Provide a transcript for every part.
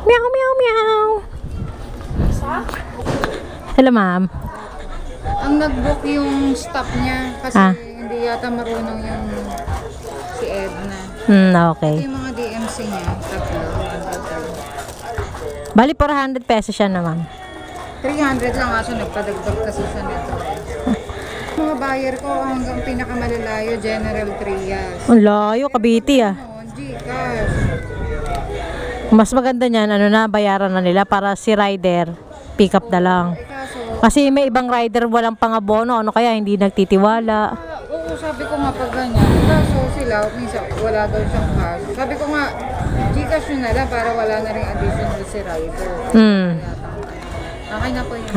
Meow, meow, meow. Hello, ma'am. Ang nag-book yung staff niya kasi hindi yata marunong yung si Edna. Okay. Yung mga DMC niya, tatlo. Bali, 400 pesos siya naman. 300 lang kaso nagpadagdag kasi sa Metro. Mga buyer ko hanggang pinakamalalayo, General Trias. Ang layo, Cavite Gcash. Mas maganda niyan, bayaran na nila para si rider, pick up na lang. Kasi may ibang rider walang pangabono, kaya hindi nagtitiwala. Oo, sabi ko nga pag ganyan. Kaso sila, minsan wala daw siyang cash. Sabi ko nga, Gcash yun na lang para wala na rin additional si rider. Okay na po yun.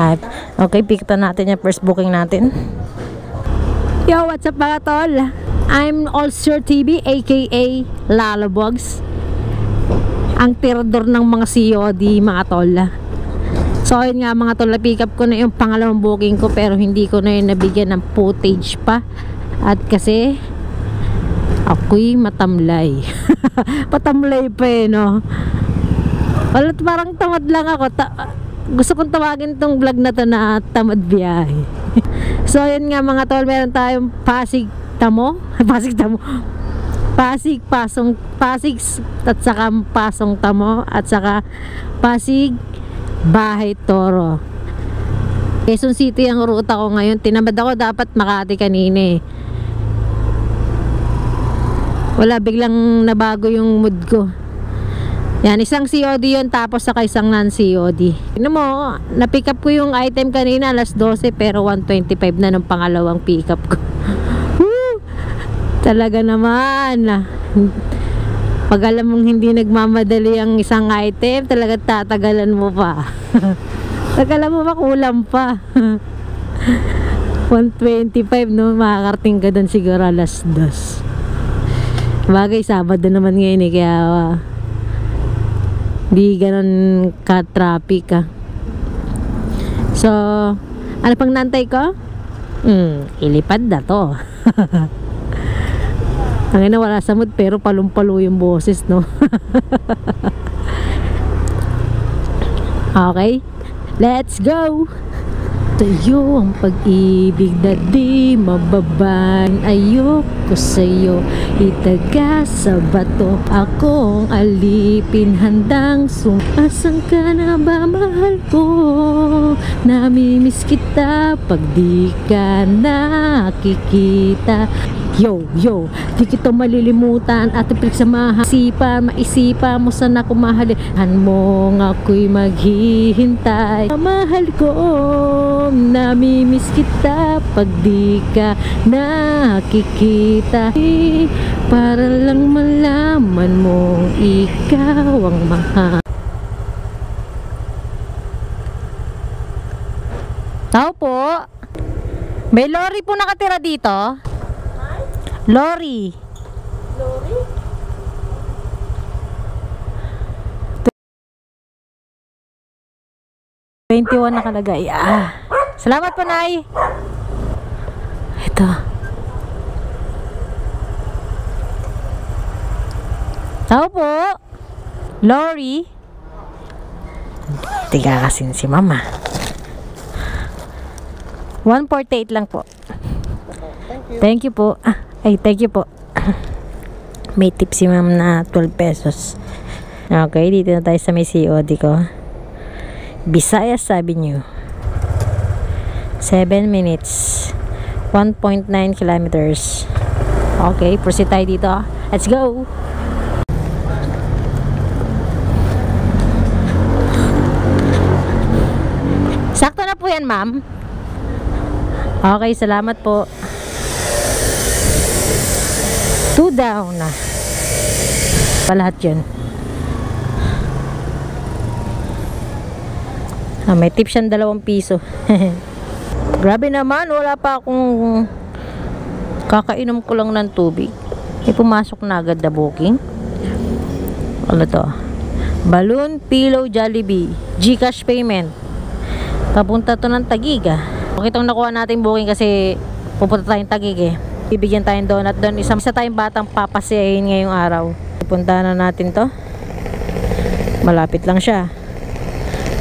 Okay, pick up natin yung first booking natin. Yo, what's up mga tol? I'm Allstar TV, aka Lalabogs. Ang tirador ng mga COD, mga tol. So, yun nga mga tol, pick up ko na yung pangalawang booking ko pero hindi ko na yun nabigyan ng footage pa. At kasi, ako'y matamlay. Matamlay pa no? Wala, parang tamad lang ako. Gusto kong tawagin tong vlog na to na tamad biyahe. So, yun nga mga tol, meron tayong Pasig Tamo. Pasig Tamo. Pasig, Pasig at saka Pasong Tamo at saka Pasig Bahay Toro. Quezon City ang ruta ko ngayon. Tinamad ako, dapat Makati kanina wala, biglang nabago yung mood ko. Yan, isang COD yun tapos saka isang non-COD. Tignan mo, na-pick up ko yung item kanina alas 12 pero 125 na ng pangalawang pick up ko. Talaga naman. Pag alam mong hindi nagmamadali ang isang item, talaga tatagalan mo pa. Pag alam mo ba, kulang pa. 125 no, makakarating ka doon siguro alas 2. Bagay, Sabado naman ngayon kaya di ganun ka-traffic So, ano pang nantay ko? Ilipad na to. Ang ina, wala sa mood pero palumpalo yung boses, no? Okay, let's go! Sa'yo ang pag-ibig na di mababain. Ayoko sa'yo itaga sa bato. Akong alipin handang asan ka na ba, mahal ko? Namimiss kita pag di ka nakikita. Yo, di kita malilimutan at ipagsamahan. Maisipan mo sana kung mahalihan mo nga ako'y maghihintay. Mahal ko, namimiss kita pag di ka nakikita. Para lang malaman mo ikaw ang mahal. Tao po, may lorry po nakatira dito. Lorry. 21 nakalagay. Salamat po, Nay. Ito. Tao po. Lorry. Tiga kasi si Mama. 148 lang po. Thank you po. Ay, thank you po. May tip si Ma'am na 12 pesos. Okay, dito na tayo sa may COD ko. Visayas Avenue. 7 minutes. 1.9 kilometers. Okay, proceed tayo dito. Let's go! Sakto na po yan, ma'am. Okay, salamat po. 2 down na. Palahat yun. May tip siyang 2 piso. Grabe naman, wala pa akong kakainom ko lang ng tubig. Pumasok na agad na booking. Ano to? Balloon Pillow Jollibee Gcash payment. Papunta to ng Taguig. Okay, itong nakuha natin booking kasi pupunta tayong Taguig Bibigyan tayong donut doon. Isa tayong batang papasiyahin ngayong araw. Punta na natin to. Malapit lang siya.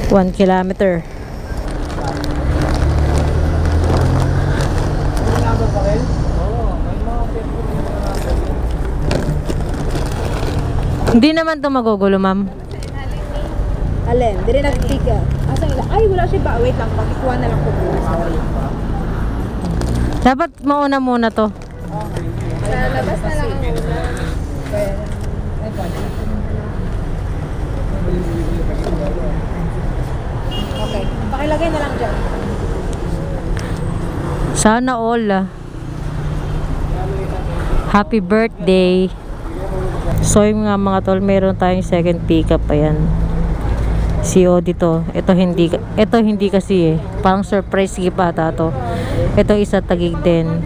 1 kilometer. Hindi naman ito magugulo, ma'am. Alin? Hindi rin nag-tiga. Asa ila? Ay, wala siya ba? Wait lang. Pakikuha na lang po. Sorry. Dapat mauna muna to. Sa labas na lang ang una. Okay. Pakilagay na lang dyan. Sana all. Happy birthday. So yung nga mga tol, meron tayong second pickup pa yan. COD to. Ito hindi kasi eh. Parang surprise gift ata to. Ito isa tagig din.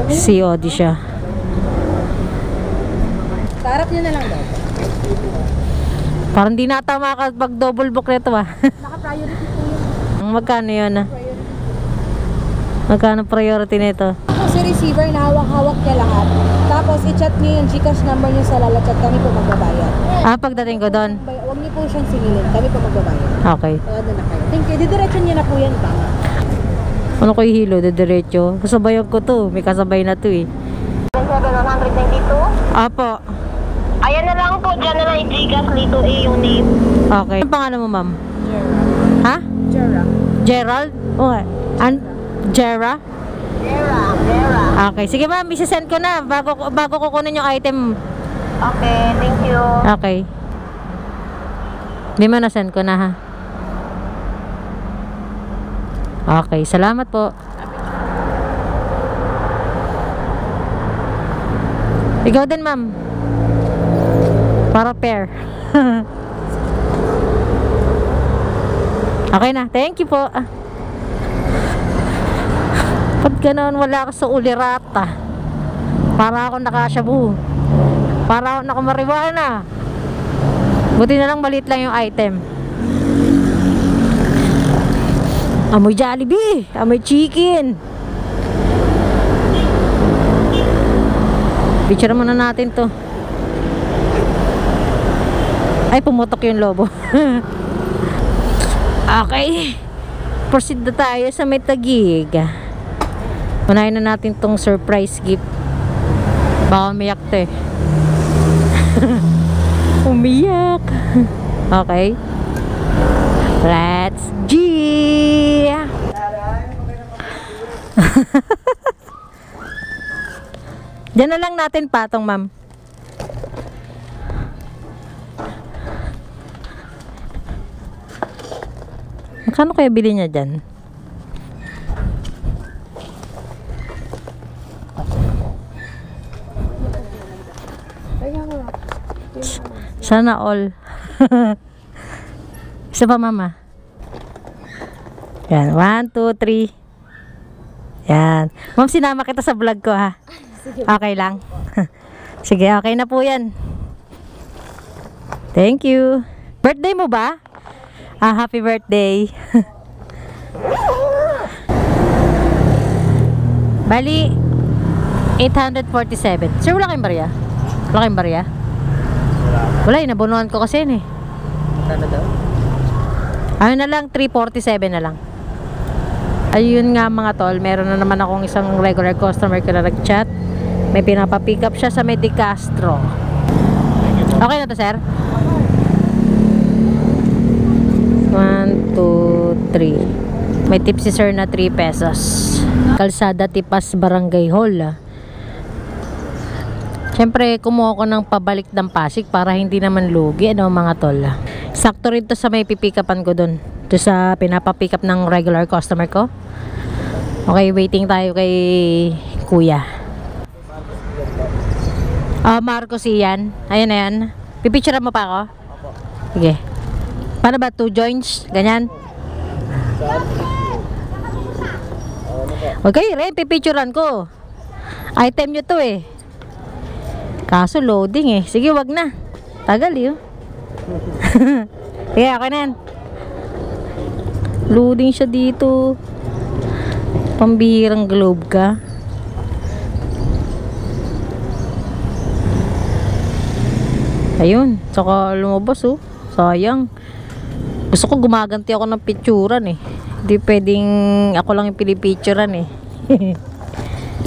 COD siya. Sa harap niya na lang daw. Parang di natama ka pag double book nito ah. Naka-priority po yun. Magkano yun ah? Magkano priority nito? Ako si receiver na hawak-hawak niya lahat. Tapos i-chat niyo yung Gcash number niyo sa lalachat. Kami po magbabayad. Ah, pagdating ko doon. Huwag niyo po siyang singilin. Kami po magbabayad. Okay. Kaya doon na kayo. Thank you. Didiretso niya na po yan ba? Ano ko ihilo? Diretso. Kasabayan ko to. May kasabay na to eh. 192? Apo. Ayan na lang po, dyan na lang i-Gcash dito yung name. Okay. Ang pangalan mo, ma'am? Ha? Jera. Gerald? Okay. Jera? Vera. Okay. Sige ma'am, isasend ko na bago ko kunin yung item. Okay, thank you. Okay. Di mo na-send ko na ha. Okay, salamat po. Ikaw din ma'am. Para pair. Okay na, thank you po. Pag ganoon wala ako sa ulirata. Para ako nakasyabu. Para ako nakamariwana. Buti na lang maliit lang yung item. Amoy Jollibee, amoy chicken. Picture muna natin to. Ay, pumutok yung lobo. Okay. Proceed na tayo sa may Taguig. Unahin na natin tong surprise gift. Baka umiyak to eh. Umiyak. Okay. Let's G. Diyan na lang natin patong, ma'am. Magkano kaya bili niya dyan? Sana all. Isa pa, mama. Yan, 1, 2, 3. Yan. Ma'am, sinama kita sa vlog ko ha. Okay lang. Sige, okay na po yan. Thank you. Birthday mo ba? Ah, happy birthday. Bali, 847. Sir, wala kayong barya? Wala kayong barya? Wala, nabunuan ko kasi yun eh. Ano daw? Ayun na lang, 347 na lang. Ayun nga mga tol, meron na naman akong isang regular customer ko na nag-chat. May pinapapick up siya sa Medi Castro. Okay na to, sir? 1, 2, 3. May tip si sir na 3 pesos. Kalsada Tipas Barangay Hall. Siyempre, kumuha ko ng pabalik ng Pasig para hindi naman lugi, ano mga tol. Sakto rin to sa may pipikapan ko dun. To sa pinapapick up ng regular customer ko. Okay, waiting tayo kay kuya. Marcos iyan. Ayan na yan. Pipicturean mo pa ako? Sige. Paano ba? 2 joints? Ganyan? Okay, rin. Pipicturean ko. Item nyo to eh. Kaso loading eh. Sige, wag na. Tagal yun. Sige, okay na yan. Loading siya dito. Pambihirang globe ka. Ayun. Tsaka lumabas oh. Sayang. Gusto ko gumaganti ako ng picturean eh. Hindi pwedeng ako lang yung pinipicturean eh.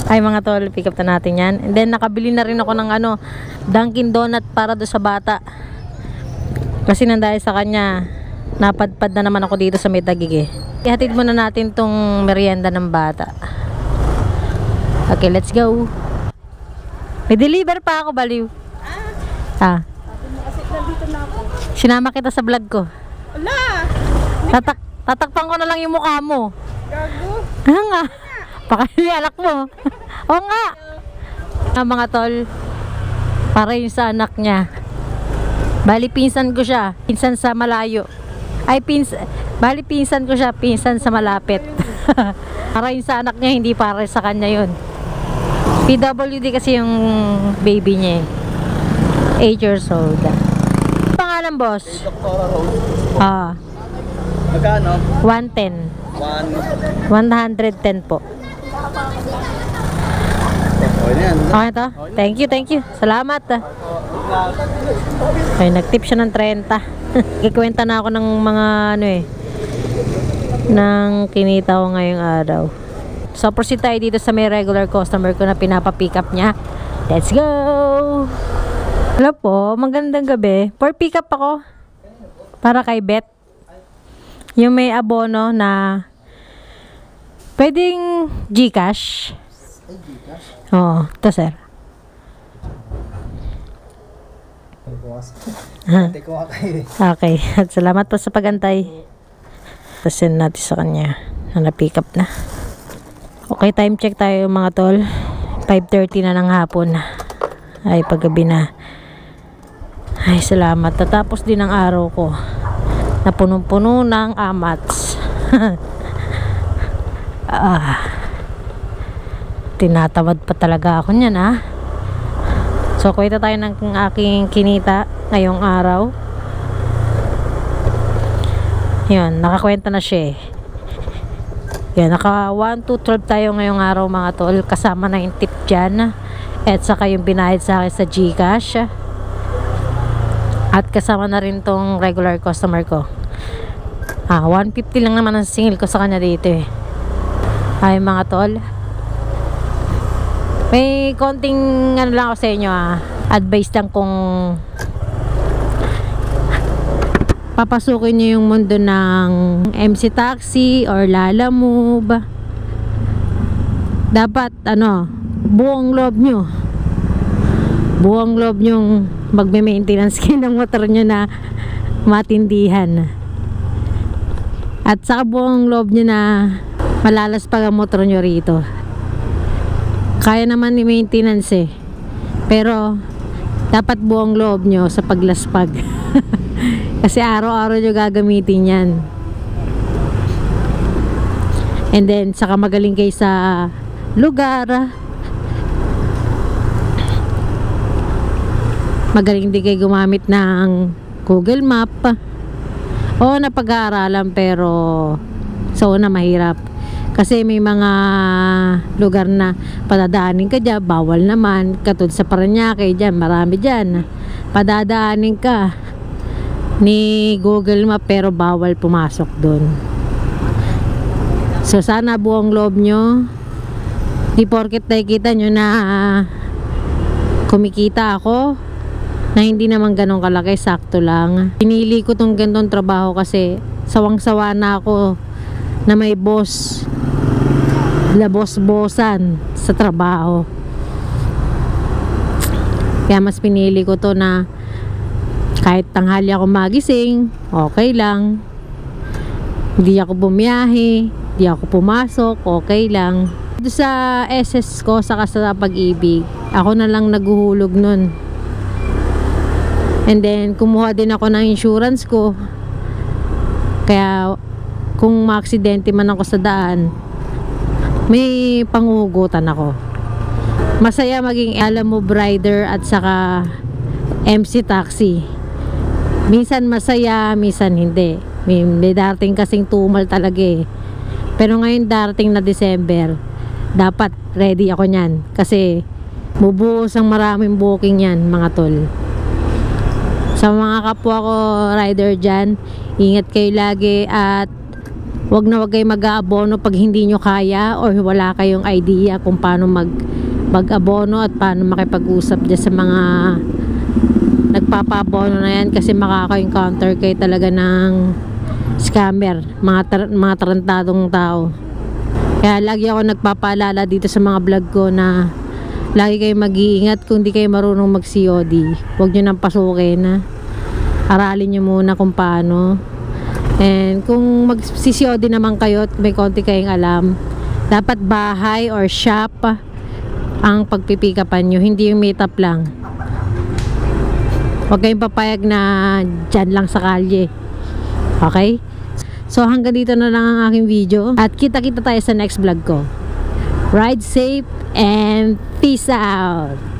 Ay mga tol, pick up na natin yan. And then nakabili na rin ako ng Dunkin Donut para do sa bata. Kasi nandahil sa kanya, napadpad na naman ako dito sa may Taguig eh. Ihatid muna natin tong merienda ng bata. Okay, let's go. May deliver pa ako, baliw. Ah. Sinama kita sa vlog ko. Ala! Tatakpan ko na lang yung mukha mo. Gago! Ah nga. Pakalialak mo. Oo nga. Mga tol, para yun sa anak niya. Bali pinsan ko siya. Pinsan sa malayo. Bali pinsan ko siya. Pinsan sa malapit. Para yun sa anak niya, hindi para sa kanya yun. PWD kasi yung baby niya eh. 8 years old. Pangalan, boss? Doctora Rose. Ah. Magkano? 110. 110 po. Okay na yan. Okay to? Thank you. Salamat. Ay, nagtip siya ng 30. Ikwenta na ako ng mga ng kinita ko ngayong araw. So, proceed tayo dito sa may regular customer ko na pinapapick up niya. Let's go! Hello po, magandang gabi. For pick up ako. Para kay Beth. Yung may abono na pwedeng GCash. Oo, ito sir. Okay, at salamat po sa pagantay. Tapos send natin sa kanya na na-pick up na. Okay, time check tayo mga tol. 5:30 na ng hapon. Ay, paggabi na. Ay, salamat. Tatapos din ang araw ko. Na punong-puno ng amats. Tinatamad pa talaga ako niyan ha. So kwenta tayo ng aking kinita ngayong araw. Yun, nakakwenta na siya eh. Yan, naka 1 to 12 tayo ngayong araw mga tol. Kasama na yung tip dyan. At saka yung binayad sa akin sa GCash. At kasama na rin tong regular customer ko. 150 lang naman ang singil ko sa kanya dito eh. Ay mga tol, may konting lang ako sa inyo advice lang kung papasukin nyo yung mundo ng MC Taxi or Lalamove. Dapat buong loob nyong magme-maintenance kayo ng motor nyo na matindihan. At saka buong loob nyo na malalas pag ang motor nyo rito. Kaya naman i-maintenance eh. Pero dapat buong loob nyo sa paglaspag. Kasi araw-araw nyo gagamitin yan. And then saka magaling kayo sa lugar. Magaling din kayo gumamit ng Google Map. Oo, napag-aaralan pero sa una mahirap. Kasi may mga lugar na padadaanin ka dyan, bawal naman. Katulad sa Parañaque dyan, marami dyan. Padadaanin ka ni Google Map pero bawal pumasok dun. So sana buong loob nyo, di porket nakikita nyo na kumikita ako, na hindi naman ganun kalaki, sakto lang. Pinili ko tong ganitong trabaho kasi sawang-sawa na ako na may boss, labos-bosan sa trabaho. Kaya mas pinili ko to na kahit tanghali ako magising, okay lang. Hindi ako bumiyahe, hindi ako pumasok, okay lang. Sa SS ko, saka sa Pag-ibig, ako na lang naghuhulog nun. And then kumuha din ako ng insurance ko. Kaya kung maaksidente man ako sa daan, may panguhugutan ako. Masaya maging Lalamove rider at saka MC Taxi. Minsan masaya, minsan hindi. May darating kasing tumal talaga eh. Pero ngayon darating na December, dapat ready ako nyan. Kasi bubuhos ang maraming booking yan mga tol. Sa mga kapwa ko rider dyan, ingat kayo lagi at wag na wag kayo mag-aabono pag hindi nyo kaya or wala kayong idea kung paano mag-abono at paano makipag-usap dyan sa mga nagpapabono na yan, kasi makaka-encounter kayo talaga ng scammer, mga tarantadong tao. Kaya lagi ako nagpapaalala dito sa mga vlog ko na lagi kayo mag-iingat. Kung di kayo marunong mag-COD, huwag nyo nang pasukin na. Aralin nyo muna kung paano. And kung mag-COD naman kayo at may konti kayong alam, dapat bahay or shop ang pagpipikapan nyo, hindi yung meet up lang. Huwag kayong papayag na dyan lang sa kalye. Okay? So hanggang dito na lang ang aking video. At kita-kita tayo sa next vlog ko. Ride safe and peace out!